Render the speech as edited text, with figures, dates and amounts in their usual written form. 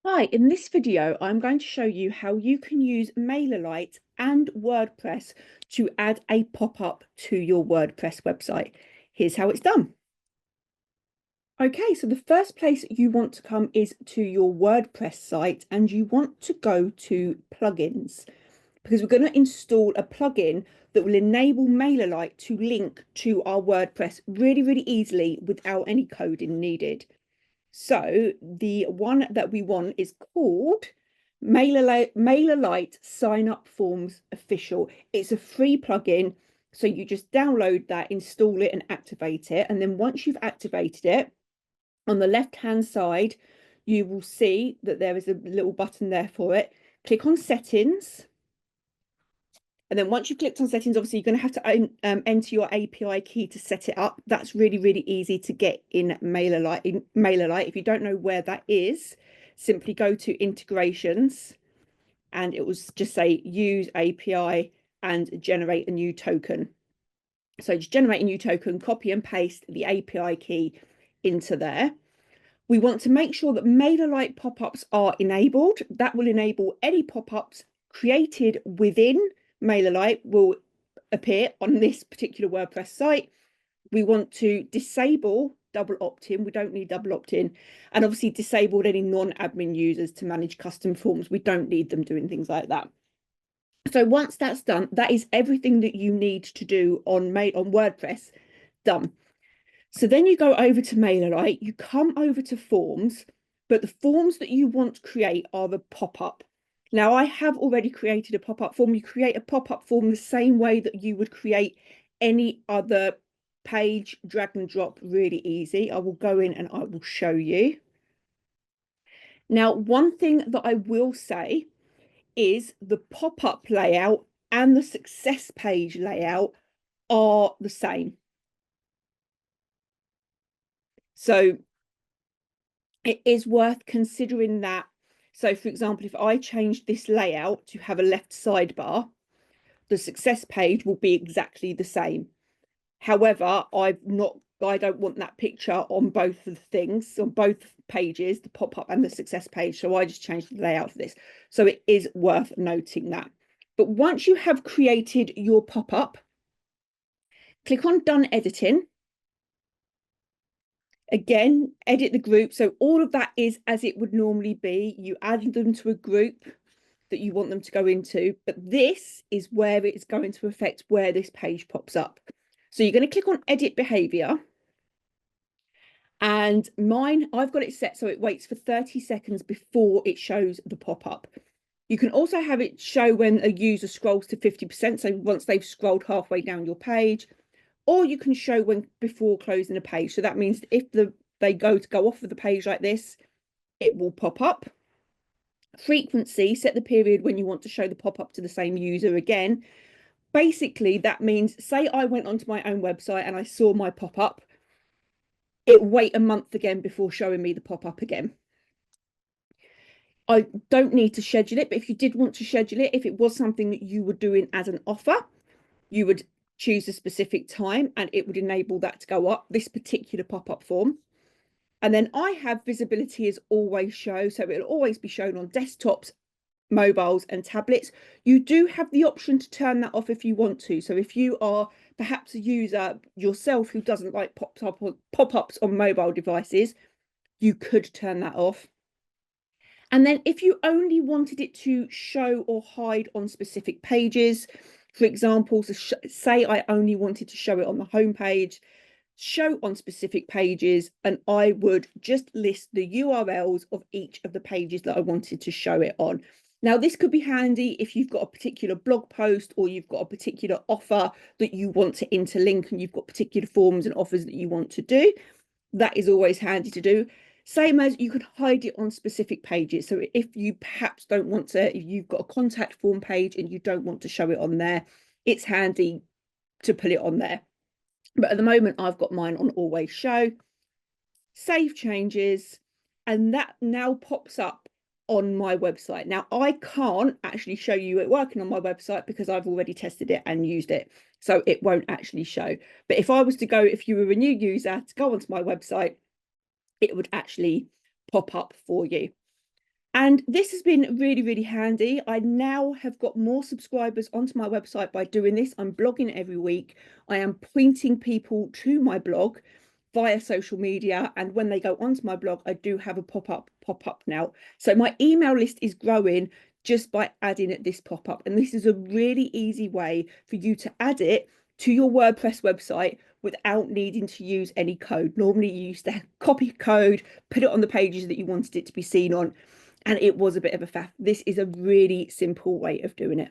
Hi, in this video, I'm going to show you how you can use MailerLite and WordPress to add a pop-up to your WordPress website. Here's how it's done. Okay, so the first place you want to come is to your WordPress site and you want to go to plugins because we're going to install a plugin that will enable MailerLite to link to our WordPress really easily without any coding needed. So the one that we want is called MailerLite Sign Up Forms Official. It's a free plugin. So you just download that, install it and activate it. And then once you've activated it, on the left-hand side, you will see that there is a little button there for it. Click on Settings. And then once you've clicked on settings, obviously you're going to have to enter your API key to set it up. That's really easy to get in MailerLite. If you don't know where that is, simply go to integrations and it will just say use API and generate a new token. So just generate a new token, copy and paste the API key into there. We want to make sure that MailerLite pop-ups are enabled. That will enable any pop-ups created within MailerLite will appear on this particular WordPress site. We want to disable double opt-in. We don't need double opt-in. And obviously disabled any non-admin users to manage custom forms. We don't need them doing things like that. So once that's done, that is everything that you need to do on WordPress done. So then you go over to MailerLite, you come over to forms, but the forms that you want to create are the pop-up. Now, I have already created a pop-up form. You create a pop-up form the same way that you would create any other page, drag and drop, really easy. I will go in and I will show you. Now, one thing that I will say is the pop-up layout and the success page layout are the same. So it is worth considering that. So for example, if I change this layout to have a left sidebar, the success page will be exactly the same. However, I don't want that picture on both of the things, on both pages, the pop-up and the success page. So I just changed the layout for this. So it is worth noting that. But once you have created your pop-up, click on Done Editing. Again, edit the group. So all of that is as it would normally be. You add them to a group that you want them to go into, but this is where it's going to affect where this page pops up. So you're going to click on Edit Behavior. And mine, I've got it set so it waits for 30 seconds before it shows the pop-up. You can also have it show when a user scrolls to 50%. So once they've scrolled halfway down your page, or you can show when before closing a page. So that means if they go off of the page like this, it will pop up. Frequency, set the period when you want to show the pop-up to the same user again. Basically, that means, say I went onto my own website and I saw my pop-up, it will wait a month again before showing me the pop-up again. I don't need to schedule it, but if you did want to schedule it, if it was something that you were doing as an offer, you would choose a specific time and it would enable that to go up, this particular pop-up form. And then I have visibility as always show, so it'll always be shown on desktops, mobiles and tablets. You do have the option to turn that off if you want to. So if you are perhaps a user yourself who doesn't like pop-ups on mobile devices, you could turn that off. And then if you only wanted it to show or hide on specific pages, for example, so say I only wanted to show it on the home page, show on specific pages, and I would just list the URLs of each of the pages that I wanted to show it on. Now, this could be handy if you've got a particular blog post or you've got a particular offer that you want to interlink and you've got particular forms and offers that you want to do. That is always handy to do. Same as you could hide it on specific pages. So if you perhaps don't want to, if you've got a contact form page and you don't want to show it on there, it's handy to put it on there. But at the moment, I've got mine on always show. Save changes, and that now pops up on my website. Now, I can't actually show you it working on my website because I've already tested it and used it. So it won't actually show. But if I was to go, if you were a new user, to go onto my website, it would actually pop up for you. And this has been really, really handy. I now have got more subscribers onto my website by doing this. I'm blogging every week. I am pointing people to my blog via social media. And when they go onto my blog, I do have a pop-up now. So my email list is growing just by adding this pop-up. And this is a really easy way for you to add it to your WordPress website without needing to use any code. Normally you used to copy code, put it on the pages that you wanted it to be seen on, and it was a bit of a faff. This is a really simple way of doing it.